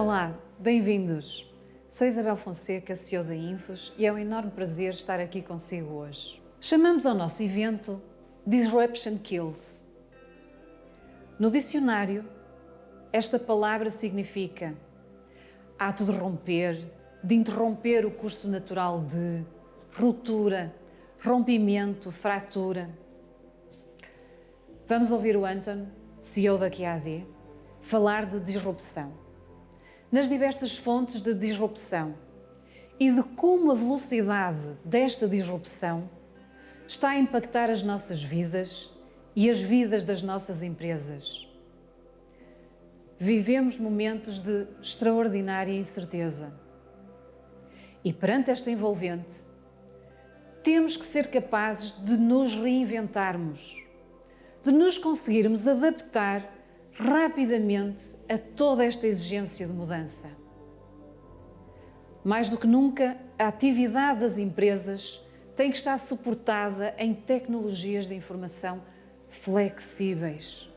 Olá, bem-vindos! Sou Isabel Fonseca, CEO da Infos, e é um enorme prazer estar aqui consigo hoje. Chamamos ao nosso evento Disruption Kills. No dicionário, esta palavra significa ato de romper, de interromper o curso natural de, ruptura, rompimento, fratura. Vamos ouvir o Anton, CEO da QAD, falar de disrupção, nas diversas fontes de disrupção e de como a velocidade desta disrupção está a impactar as nossas vidas e as vidas das nossas empresas. Vivemos momentos de extraordinária incerteza e, perante esta envolvente, temos que ser capazes de nos reinventarmos, de nos conseguirmos adaptar rapidamente a toda esta exigência de mudança. Mais do que nunca, a atividade das empresas tem que estar suportada em tecnologias de informação flexíveis,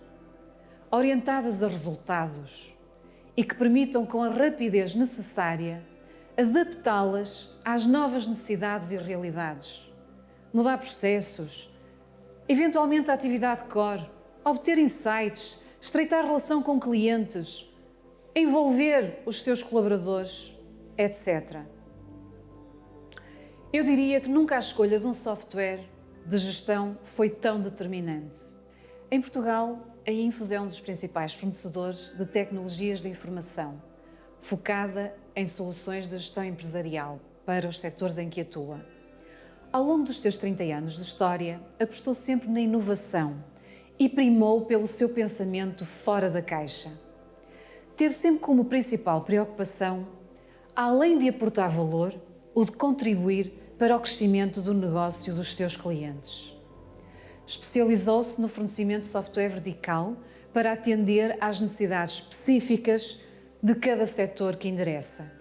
orientadas a resultados e que permitam, com a rapidez necessária, adaptá-las às novas necessidades e realidades, mudar processos, eventualmente a atividade core, obter insights, estreitar relação com clientes, envolver os seus colaboradores, etc. Eu diria que nunca a escolha de um software de gestão foi tão determinante. Em Portugal, a Infos é um dos principais fornecedores de tecnologias de informação, focada em soluções de gestão empresarial para os setores em que atua. Ao longo dos seus 30 anos de história, apostou sempre na inovação e primou pelo seu pensamento fora da caixa. Teve sempre como principal preocupação, além de aportar valor, o de contribuir para o crescimento do negócio dos seus clientes. Especializou-se no fornecimento de software vertical para atender às necessidades específicas de cada setor que endereça,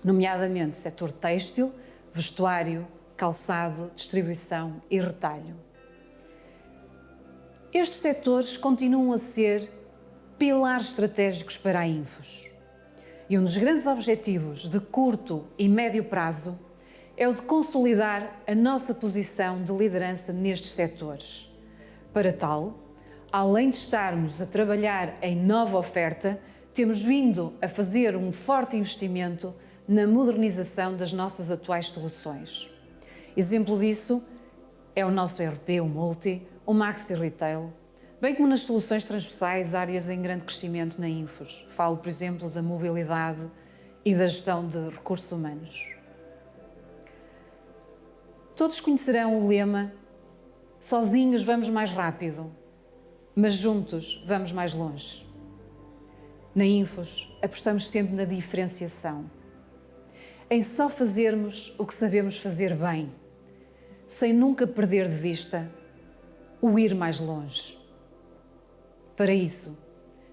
nomeadamente o setor têxtil, vestuário, calçado, distribuição e retalho. Estes setores continuam a ser pilares estratégicos para a Infos. E um dos grandes objetivos de curto e médio prazo é o de consolidar a nossa posição de liderança nestes setores. Para tal, além de estarmos a trabalhar em nova oferta, temos vindo a fazer um forte investimento na modernização das nossas atuais soluções. Exemplo disso é o nosso ERP, o Multi, o Maxi Retail, bem como nas soluções transversais, áreas em grande crescimento na Infos. Falo, por exemplo, da mobilidade e da gestão de recursos humanos. Todos conhecerão o lema "Sozinhos vamos mais rápido, mas juntos vamos mais longe". Na Infos, apostamos sempre na diferenciação, em só fazermos o que sabemos fazer bem, sem nunca perder de vista o ir mais longe. Para isso,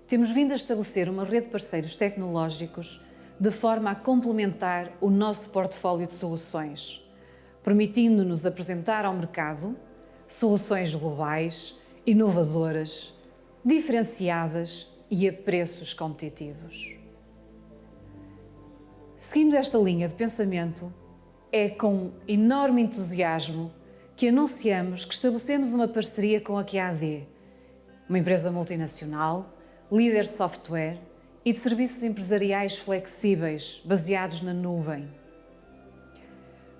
temos vindo a estabelecer uma rede de parceiros tecnológicos de forma a complementar o nosso portfólio de soluções, permitindo-nos apresentar ao mercado soluções globais, inovadoras, diferenciadas e a preços competitivos. Seguindo esta linha de pensamento, é com enorme entusiasmo que anunciamos que estabelecemos uma parceria com a QAD, uma empresa multinacional, líder de software e de serviços empresariais flexíveis, baseados na nuvem.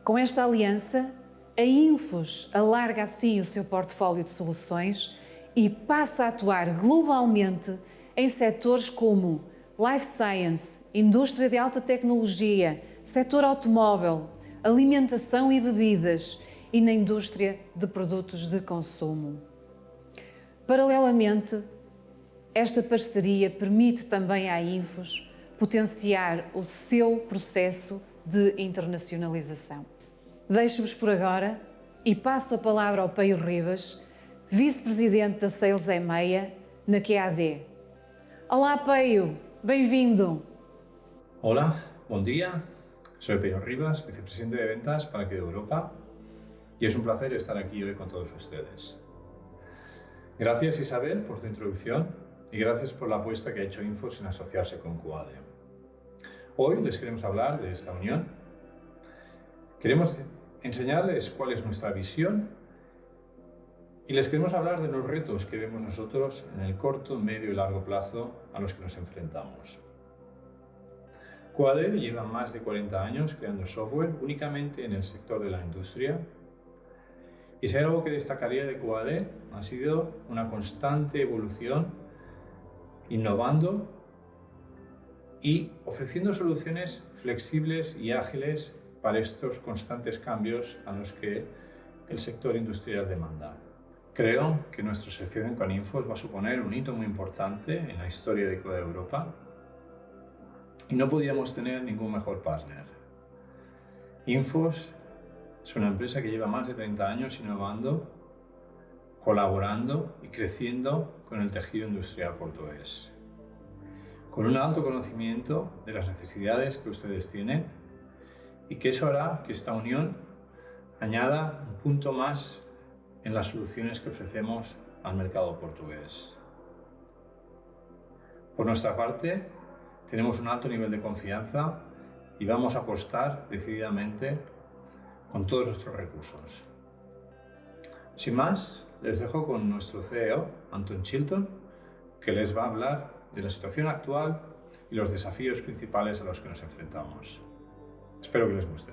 Com esta aliança, a Infos alarga assim o seu portfólio de soluções e passa a atuar globalmente em setores como Life Science, indústria de alta tecnologia, setor automóvel, alimentação e bebidas e na indústria de produtos de consumo. Paralelamente, esta parceria permite também à Infos potenciar o seu processo de internacionalização. Deixo-vos por agora e passo a palavra ao Peio Ribas, vice-presidente da Sales EMEA na QAD. Olá, Peio, bem-vindo! Hola, buen día. Soy Pedro Rivas, vicepresidente de ventas para aquí de Europa, y es un placer estar aquí hoy con todos ustedes. Gracias, Isabel, por tu introducción y gracias por la apuesta que ha hecho Infos en asociarse con QAD. Hoy les queremos hablar de esta unión. Queremos enseñarles cuál es nuestra visión y les queremos hablar de los retos que vemos nosotros en el corto, medio y largo plazo a los que nos enfrentamos. QAD lleva más de 40 años creando software únicamente en el sector de la industria. Y si hay algo que destacaría de QAD ha sido una constante evolución, innovando y ofreciendo soluciones flexibles y ágiles para estos constantes cambios a los que el sector industrial demanda. Creo que nuestra asociación con Infos va a suponer un hito muy importante en la historia de QAD Europa y no podíamos tener ningún mejor partner. Infos es una empresa que lleva más de 30 años innovando, colaborando y creciendo con el tejido industrial portugués, con un alto conocimiento de las necesidades que ustedes tienen y que eso hará que esta unión añada un punto más en las soluciones que ofrecemos al mercado portugués. Por nuestra parte, tenemos un alto nivel de confianza y vamos a apostar decididamente con todos nuestros recursos. Sin más, les dejo con nuestro CEO, Anton Chilton, que les va a hablar de la situación actual y los desafíos principales a los que nos enfrentamos. Espero que les guste.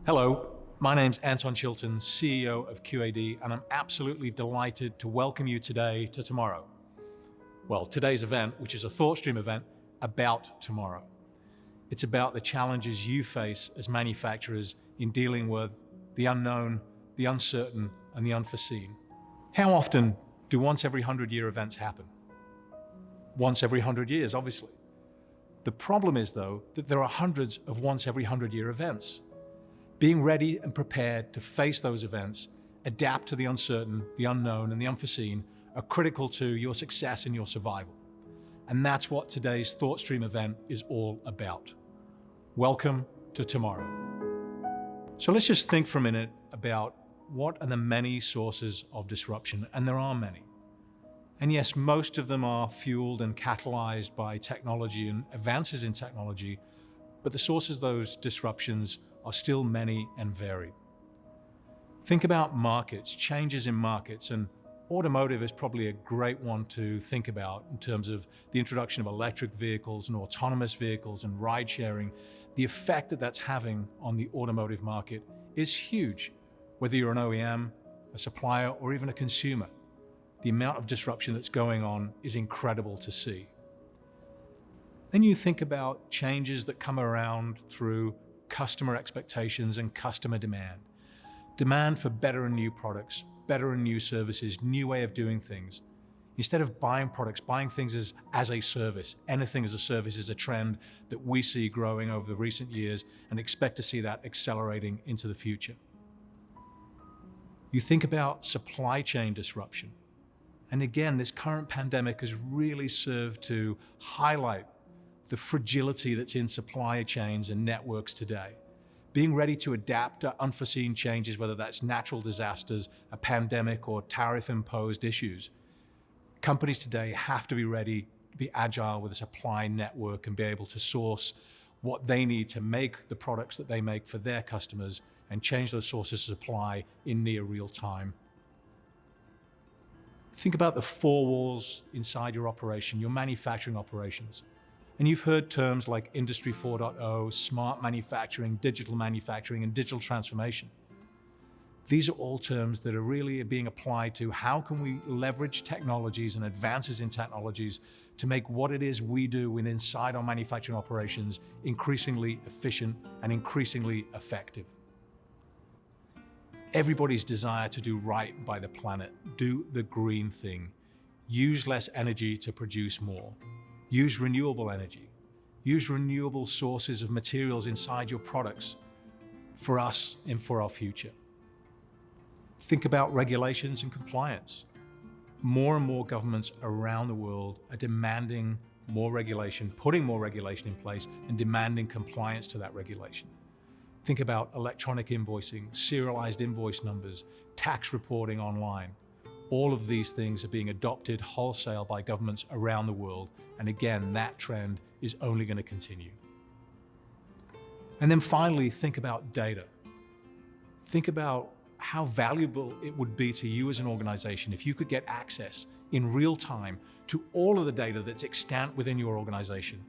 Hello, my name's Anton Chilton, CEO of QAD, and I'm absolutely delighted to welcome you today to tomorrow. Well, today's event, which is a ThoughtStream event about tomorrow. It's about the challenges you face as manufacturers in dealing with the unknown, the uncertain, and the unforeseen. How often do once every 100-year events happen? Once every 100 years, obviously. The problem is, though, that there are hundreds of once every 100-year events. Being ready and prepared to face those events, adapt to the uncertain, the unknown, and the unforeseen are critical to your success and your survival. And that's what today's ThoughtStream event is all about. Welcome to tomorrow. So let's just think for a minute about what are the many sources of disruption, and there are many. And yes, most of them are fueled and catalyzed by technology and advances in technology, but the sources of those disruptions are still many and varied. Think about markets, changes in markets, and automotive is probably a great one to think about in terms of the introduction of electric vehicles and autonomous vehicles and ride sharing. The effect that that's having on the automotive market is huge, whether you're an OEM, a supplier, or even a consumer. The amount of disruption that's going on is incredible to see. Then you think about changes that come around through customer expectations and customer demand. Demand for better and new products, better and new services, new way of doing things. Instead of buying products, buying things as a service. Anything as a service is a trend that we see growing over the recent years and expect to see that accelerating into the future. You think about supply chain disruption. And again, this current pandemic has really served to highlight the fragility that's in supply chains and networks today. Being ready to adapt to unforeseen changes, whether that's natural disasters, a pandemic, or tariff-imposed issues. Companies today have to be ready to be agile with a supply network and be able to source what they need to make the products that they make for their customers and change those sources of supply in near real time. Think about the four walls inside your operation, your manufacturing operations. And you've heard terms like Industry 4.0, smart manufacturing, digital manufacturing, and digital transformation. These are all terms that are really being applied to how can we leverage technologies and advances in technologies to make what it is we do inside our manufacturing operations increasingly efficient and increasingly effective. Everybody's desire to do right by the planet, do the green thing, use less energy to produce more, use renewable energy, use renewable sources of materials inside your products for us and for our future. Think about regulations and compliance. More and more governments around the world are demanding more regulation, putting more regulation in place, and demanding compliance to that regulation. Think about electronic invoicing, serialized invoice numbers, tax reporting online. All of these things are being adopted wholesale by governments around the world. And again, that trend is only going to continue. And then finally, think about data. Think about how valuable it would be to you as an organization if you could get access in real time to all of the data that's extant within your organization,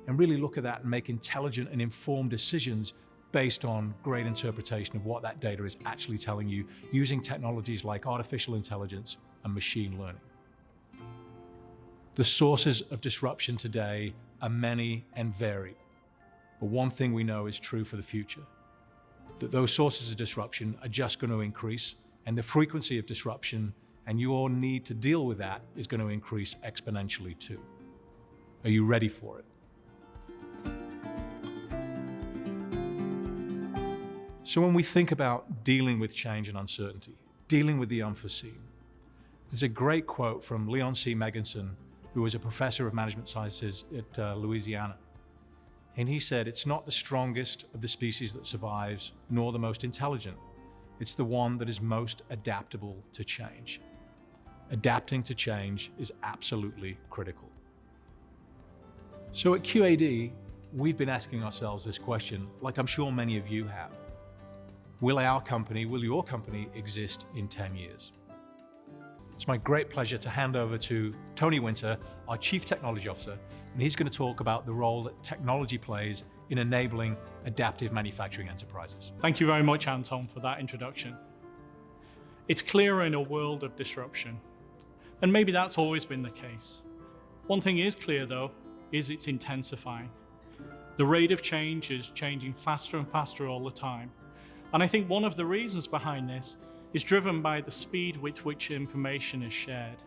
and really look at that and make intelligent and informed decisions based on great interpretation of what that data is actually telling you using technologies like artificial intelligence and machine learning. The sources of disruption today are many and varied, but one thing we know is true for the future, that those sources of disruption are just going to increase, and the frequency of disruption and your need to deal with that is going to increase exponentially too. Are you ready for it? So when we think about dealing with change and uncertainty, dealing with the unforeseen, there's a great quote from Leon C. Megginson, who was a professor of management sciences at Louisiana. And he said, "It's not the strongest of the species that survives, nor the most intelligent. It's the one that is most adaptable to change." Adapting to change is absolutely critical. So at QAD, we've been asking ourselves this question, like I'm sure many of you have. Will your company exist in 10 years? It's my great pleasure to hand over to Tony Winter, our Chief Technology Officer, and he's going to talk about the role that technology plays in enabling adaptive manufacturing enterprises. Thank you very much, Anton, for that introduction. It's clear in a world of disruption, and maybe that's always been the case. One thing is clear, though, is it's intensifying. The rate of change is changing faster and faster all the time. And I think one of the reasons behind this is driven by the speed with which information is shared.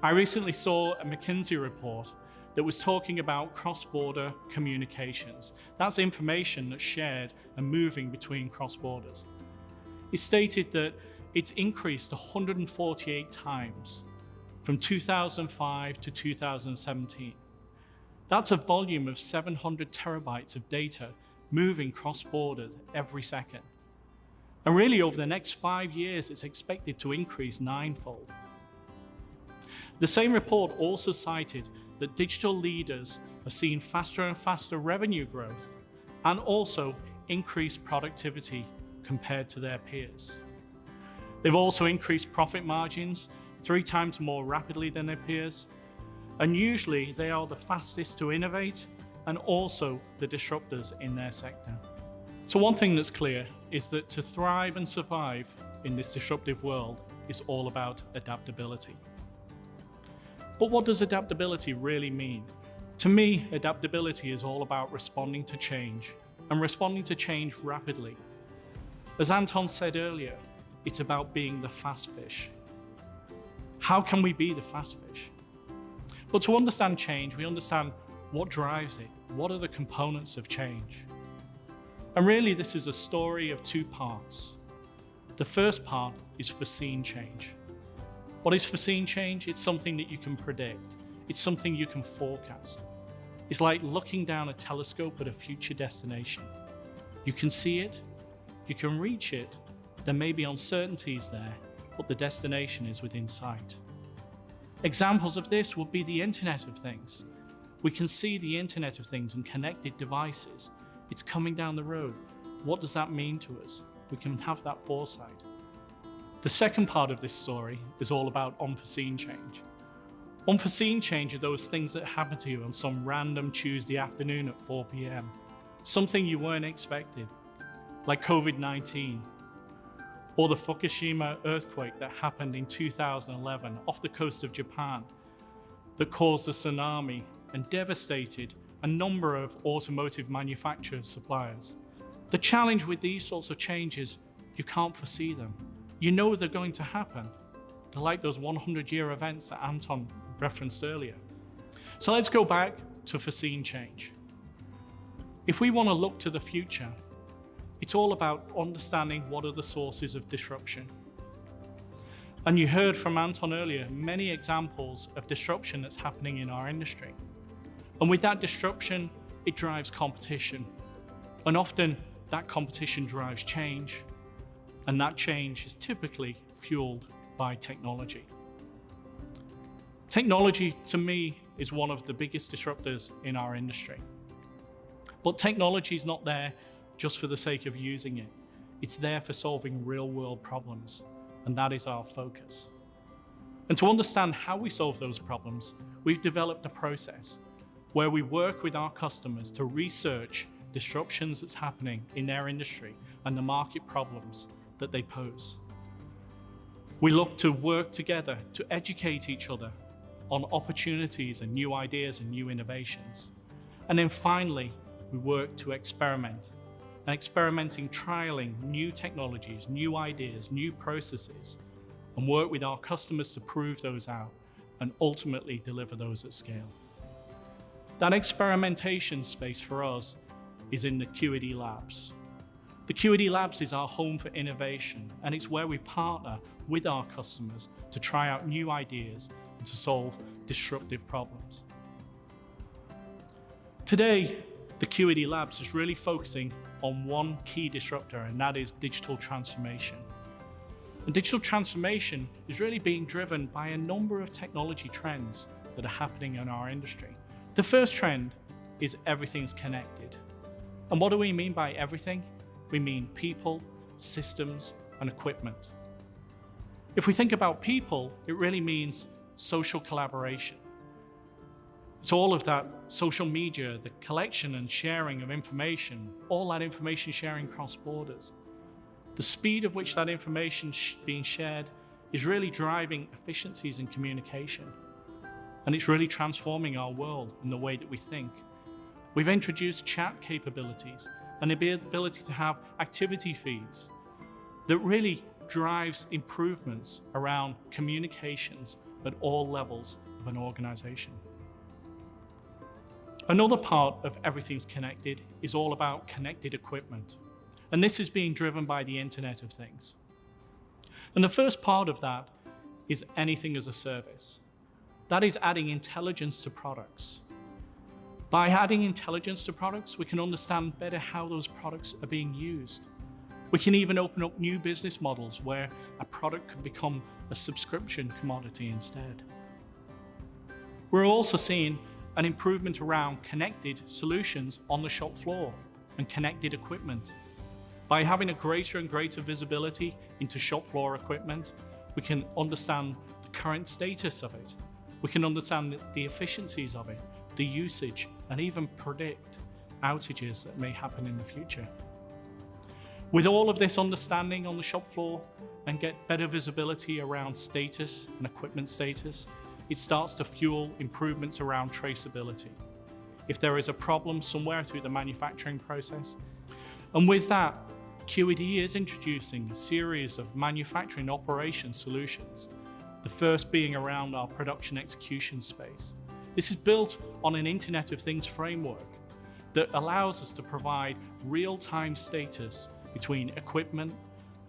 I recently saw a McKinsey report that was talking about cross-border communications. That's information that's shared and moving between cross-borders. It stated that it's increased 148 times from 2005 to 2017. That's a volume of 700 terabytes of data moving cross-borders every second. And really over the next 5 years, it's expected to increase 9-fold. The same report also cited that digital leaders are seeing faster and faster revenue growth and also increased productivity compared to their peers. They've also increased profit margins 3 times more rapidly than their peers, and usually they are the fastest to innovate and also the disruptors in their sector. So one thing that's clear is that to thrive and survive in this disruptive world is all about adaptability. But what does adaptability really mean? To me, adaptability is all about responding to change and responding to change rapidly. As Anton said earlier, it's about being the fast fish. How can we be the fast fish? But to understand change, we understand what drives it. What are the components of change? And really, this is a story of 2 parts. The first part is foreseen change. What is foreseen change? It's something that you can predict. It's something you can forecast. It's like looking down a telescope at a future destination. You can see it, you can reach it, there may be uncertainties there, but the destination is within sight. Examples of this would be the Internet of Things. We can see the Internet of Things and connected devices. It's coming down the road. What does that mean to us? We can have that foresight. The second part of this story is all about unforeseen change. Unforeseen change are those things that happen to you on some random Tuesday afternoon at 4 p.m. Something you weren't expecting, like COVID-19, or the Fukushima earthquake that happened in 2011 off the coast of Japan that caused a tsunami and devastated a number of automotive manufacturers, suppliers. The challenge with these sorts of changes, you can't foresee them. You know they're going to happen. They're like those 100-year events that Anton referenced earlier. So let's go back to foreseen change. If we want to look to the future, it's all about understanding what are the sources of disruption. And you heard from Anton earlier, many examples of disruption that's happening in our industry. And with that disruption, it drives competition. And often that competition drives change. And that change is typically fueled by technology. Technology, to me, is one of the biggest disruptors in our industry. But technology is not there just for the sake of using it. It's there for solving real-world problems, and that is our focus. And to understand how we solve those problems, we've developed a process where we work with our customers to research disruptions that's happening in their industry and the market problems that they pose. We look to work together to educate each other on opportunities and new ideas and new innovations. And then finally, we work to experiment. And experimenting, trialing new technologies, new ideas, new processes, and work with our customers to prove those out and ultimately deliver those at scale. That experimentation space for us is in the QED Labs. The QED Labs is our home for innovation, and it's where we partner with our customers to try out new ideas and to solve disruptive problems. Today, the QED Labs is really focusing on one key disruptor, and that is digital transformation. And digital transformation is really being driven by a number of technology trends that are happening in our industry. The first trend is everything's connected. And what do we mean by everything? We mean people, systems, and equipment. If we think about people, it really means social collaboration. It's all of that social media, the collection and sharing of information, all that information sharing cross borders. The speed of which that information being shared is really driving efficiencies in communication. And it's really transforming our world and the way that we think. We've introduced chat capabilities and the ability to have activity feeds that really drives improvements around communications at all levels of an organization. Another part of everything's connected is all about connected equipment. And this is being driven by the Internet of Things. And the first part of that is anything as a service. That is adding intelligence to products. By adding intelligence to products, we can understand better how those products are being used. We can even open up new business models where a product could become a subscription commodity instead. We're also seeing an improvement around connected solutions on the shop floor and connected equipment. By having a greater and greater visibility into shop floor equipment, we can understand the current status of it. We can understand the efficiencies of it, the usage, and even predict outages that may happen in the future. With all of this understanding on the shop floor and get better visibility around status and equipment status, it starts to fuel improvements around traceability. If there is a problem somewhere through the manufacturing process, and with that, QED is introducing a series of manufacturing operations solutions, the first being around our production execution space. This is built on an Internet of Things framework that allows us to provide real-time status between equipment,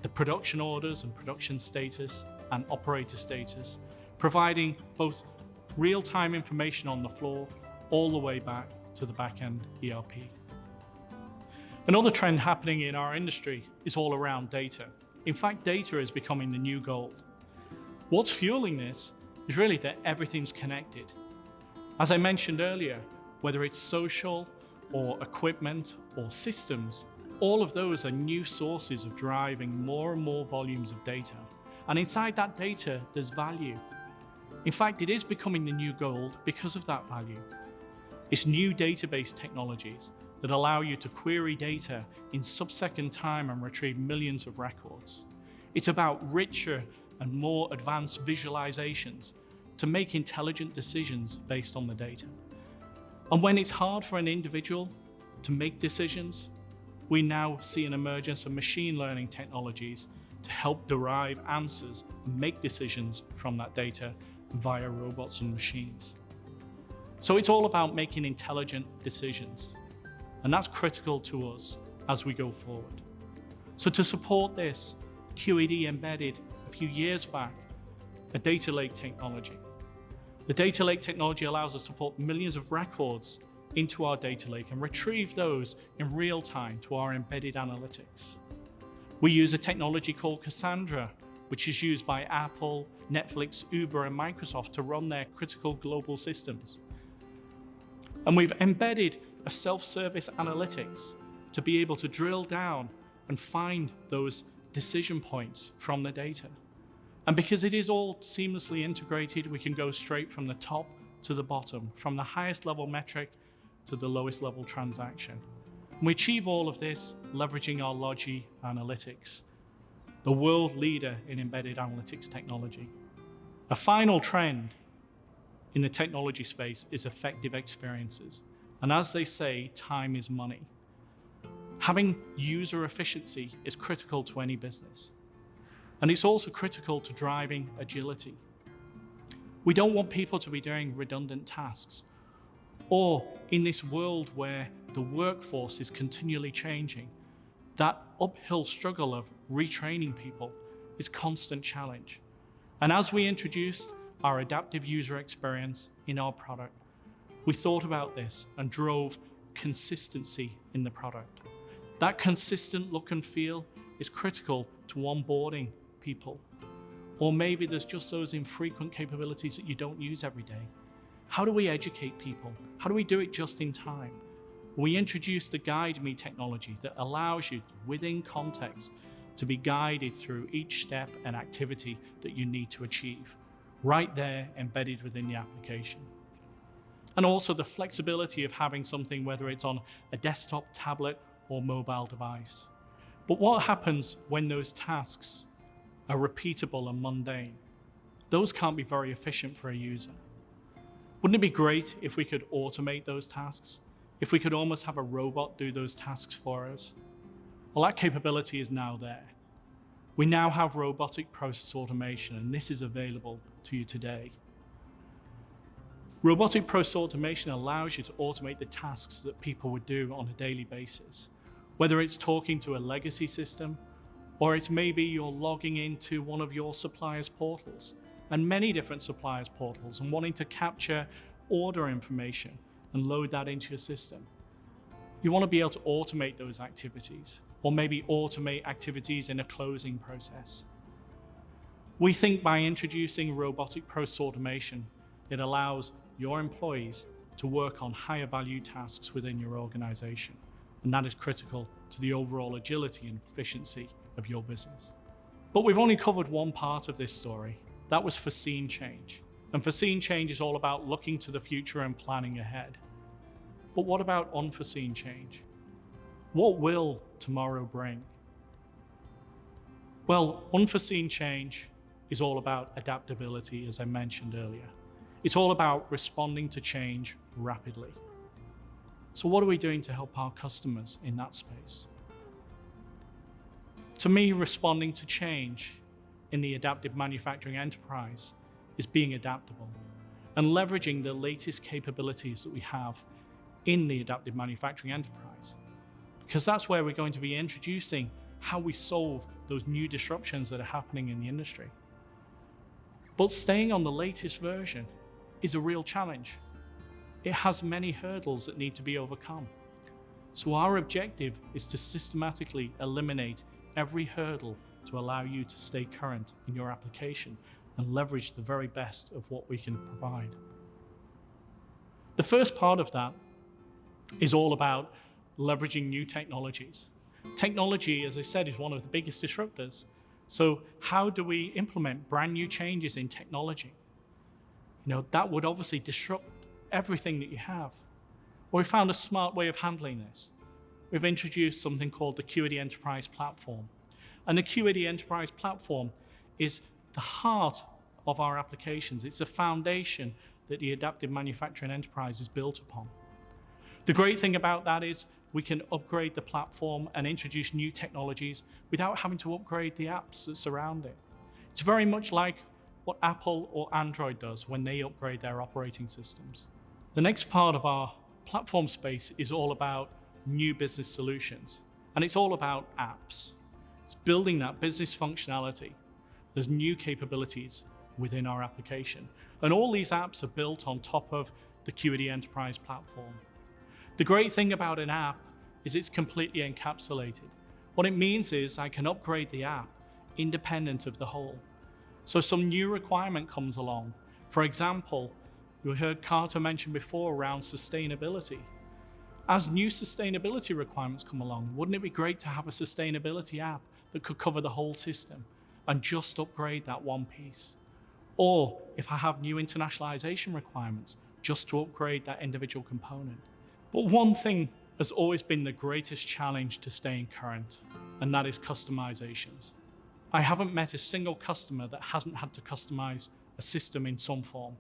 the production orders and production status, and operator status, providing both real-time information on the floor all the way back to the back-end ERP. Another trend happening in our industry is all around data. In fact, data is becoming the new gold. What's fueling this is really that everything's connected. As I mentioned earlier, whether it's social or equipment or systems, all of those are new sources of driving more and more volumes of data. And inside that data, there's value. In fact, it is becoming the new gold because of that value. It's new database technologies that allow you to query data in sub-second time and retrieve millions of records. It's about richer and more advanced visualizations to make intelligent decisions based on the data. And when it's hard for an individual to make decisions, we now see an emergence of machine learning technologies to help derive answers and make decisions from that data via robots and machines. So it's all about making intelligent decisions. And that's critical to us as we go forward. So to support this, QED embedded a few years back a data lake technology. The data lake technology allows us to put millions of records into our data lake and retrieve those in real time to our embedded analytics. We use a technology called Cassandra, which is used by Apple, Netflix, Uber, and Microsoft to run their critical global systems. And we've embedded a self-service analytics to be able to drill down and find those decision points from the data. And because it is all seamlessly integrated, we can go straight from the top to the bottom, from the highest level metric to the lowest level transaction. And we achieve all of this leveraging our Logi analytics, the world leader in embedded analytics technology. A final trend in the technology space is effective experiences. And as they say, time is money. Having user efficiency is critical to any business. And it's also critical to driving agility. We don't want people to be doing redundant tasks, or in this world where the workforce is continually changing, that uphill struggle of retraining people is a constant challenge. And as we introduced our adaptive user experience in our product, we thought about this and drove consistency in the product. That consistent look and feel is critical to onboarding people. Or maybe there's just those infrequent capabilities that you don't use every day. How do we educate people? How do we do it just in time? We introduced the Guide Me technology that allows you, within context, to be guided through each step and activity that you need to achieve, right there embedded within the application. And also the flexibility of having something, whether it's on a desktop, tablet, or mobile device. But what happens when those tasks are repeatable and mundane? Those can't be very efficient for a user. Wouldn't it be great if we could automate those tasks? If we could almost have a robot do those tasks for us? Well, that capability is now there. We now have robotic process automation, and this is available to you today. Robotic process automation allows you to automate the tasks that people would do on a daily basis, whether it's talking to a legacy system, or it's maybe you're logging into one of your suppliers' portals, and many different suppliers' portals, and wanting to capture order information and load that into your system. You want to be able to automate those activities, or maybe automate activities in a closing process. We think by introducing robotic process automation, it allows your employees to work on higher value tasks within your organization. And that is critical to the overall agility and efficiency of your business. But we've only covered one part of this story. That was foreseen change. And foreseen change is all about looking to the future and planning ahead. But what about unforeseen change? What will tomorrow bring? Well, unforeseen change is all about adaptability, as I mentioned earlier. It's all about responding to change rapidly. So what are we doing to help our customers in that space? To me, responding to change in the adaptive manufacturing enterprise is being adaptable and leveraging the latest capabilities that we have in the adaptive manufacturing enterprise. Because that's where we're going to be introducing how we solve those new disruptions that are happening in the industry. But staying on the latest version is a real challenge. It has many hurdles that need to be overcome. So our objective is to systematically eliminate every hurdle to allow you to stay current in your application and leverage the very best of what we can provide. The first part of that is all about leveraging new technologies. Technology, as I said, is one of the biggest disruptors. So how do we implement brand new changes in technology? That would obviously disrupt everything that you have. Well, we found a smart way of handling this. We've introduced something called the QAD Enterprise Platform. And the QAD Enterprise Platform is the heart of our applications. It's a foundation that the adaptive manufacturing enterprise is built upon. The great thing about that is we can upgrade the platform and introduce new technologies without having to upgrade the apps that surround it. It's very much like what Apple or Android does when they upgrade their operating systems. The next part of our platform space is all about new business solutions, and it's all about apps. It's building that business functionality. There's new capabilities within our application, and all these apps are built on top of the QAD Enterprise Platform. The great thing about an app is it's completely encapsulated. What it means is I can upgrade the app independent of the whole. So some new requirement comes along. For example, you heard Carter mention before around sustainability. As new sustainability requirements come along, wouldn't it be great to have a sustainability app that could cover the whole system and just upgrade that one piece? Or if I have new internationalization requirements, just to upgrade that individual component. But one thing has always been the greatest challenge to staying current, and that is customizations. I haven't met a single customer that hasn't had to customize a system in some form.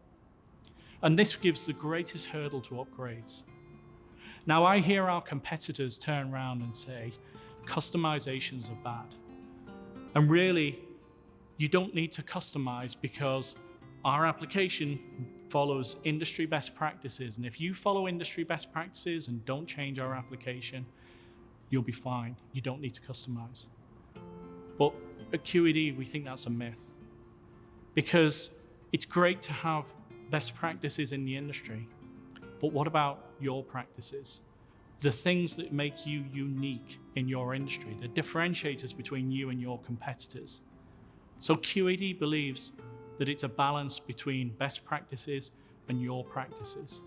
And this gives the greatest hurdle to upgrades. Now, I hear our competitors turn around and say, customizations are bad. And really, you don't need to customize because our application follows industry best practices. And if you follow industry best practices and don't change our application, you'll be fine. You don't need to customize. But at QED, we think that's a myth. Because it's great to have best practices in the industry, but what about your practices? The things that make you unique in your industry, the differentiators between you and your competitors. So QED believes that it's a balance between best practices and your practices.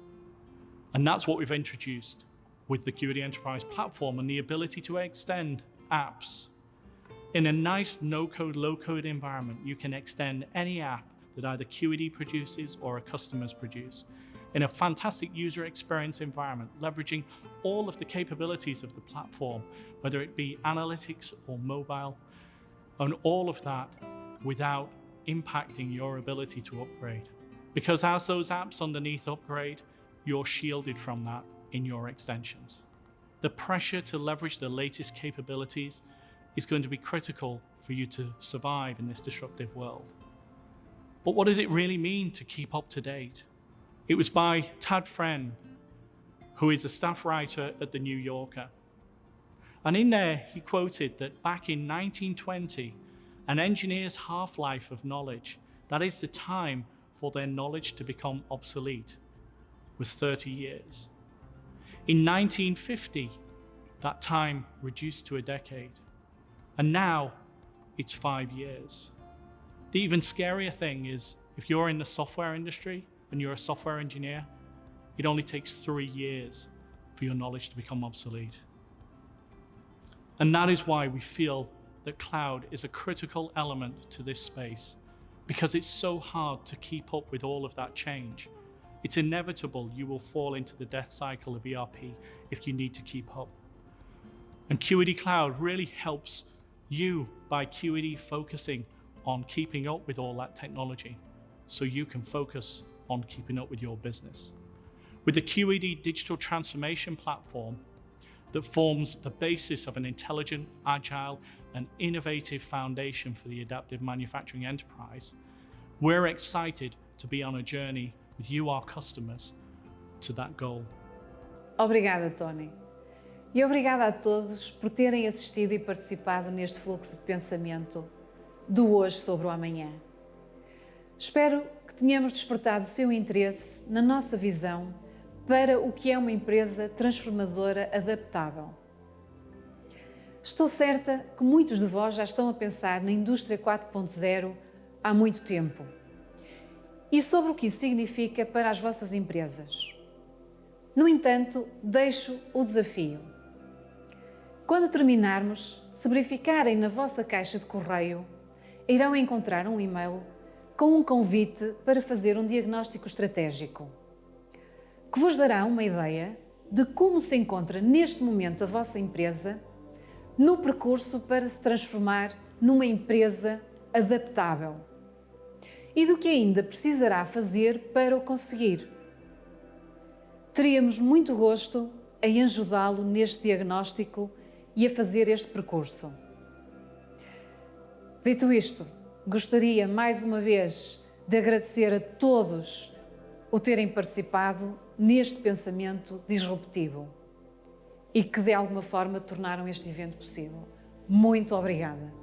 And that's what we've introduced with the QED Enterprise platform and the ability to extend apps. In a nice no-code, low-code environment, you can extend any app that either QED produces or a customer's produce in a fantastic user experience environment, leveraging all of the capabilities of the platform, whether it be analytics or mobile, and all of that without impacting your ability to upgrade. Because as those apps underneath upgrade, you're shielded from that in your extensions. The pressure to leverage the latest capabilities is going to be critical for you to survive in this disruptive world. But what does it really mean to keep up to date? It was by Tad Friend, who is a staff writer at The New Yorker. And in there, he quoted that back in 1920, an engineer's half-life of knowledge, that is the time for their knowledge to become obsolete, was 30 years. In 1950, that time reduced to a decade. And now, it's 5 years. The even scarier thing is, if you're in the software industry and you're a software engineer, it only takes 3 years for your knowledge to become obsolete. And that is why we feel that cloud is a critical element to this space, because it's so hard to keep up with all of that change. It's inevitable you will fall into the death cycle of ERP if you need to keep up. And QED Cloud really helps you by QED focusing on keeping up with all that technology, so you can focus on keeping up with your business. With the QED digital transformation platform that forms the basis of an intelligent, agile, and innovative foundation for the adaptive manufacturing enterprise, we're excited to be on a journey with you, our customers, to that goal. Obrigada, Tony. E obrigada a todos por terem assistido e participado neste fluxo de pensamento do hoje sobre o amanhã. Espero que tenhamos despertado o seu interesse na nossa visão para o que é uma empresa transformadora adaptável. Estou certa que muitos de vós já estão a pensar na indústria 4.0 há muito tempo e sobre o que isso significa para as vossas empresas. No entanto, deixo o desafio. Quando terminarmos, se verificarem na vossa caixa de correio, irão encontrar um e-mail com um convite para fazer um diagnóstico estratégico, que vos dará uma ideia de como se encontra neste momento a vossa empresa no percurso para se transformar numa empresa adaptável e do que ainda precisará fazer para o conseguir. Teríamos muito gosto em ajudá-lo neste diagnóstico e a fazer este percurso. Dito isto, gostaria mais uma vez de agradecer a todos o terem participado neste pensamento disruptivo e que de alguma forma tornaram este evento possível. Muito obrigada.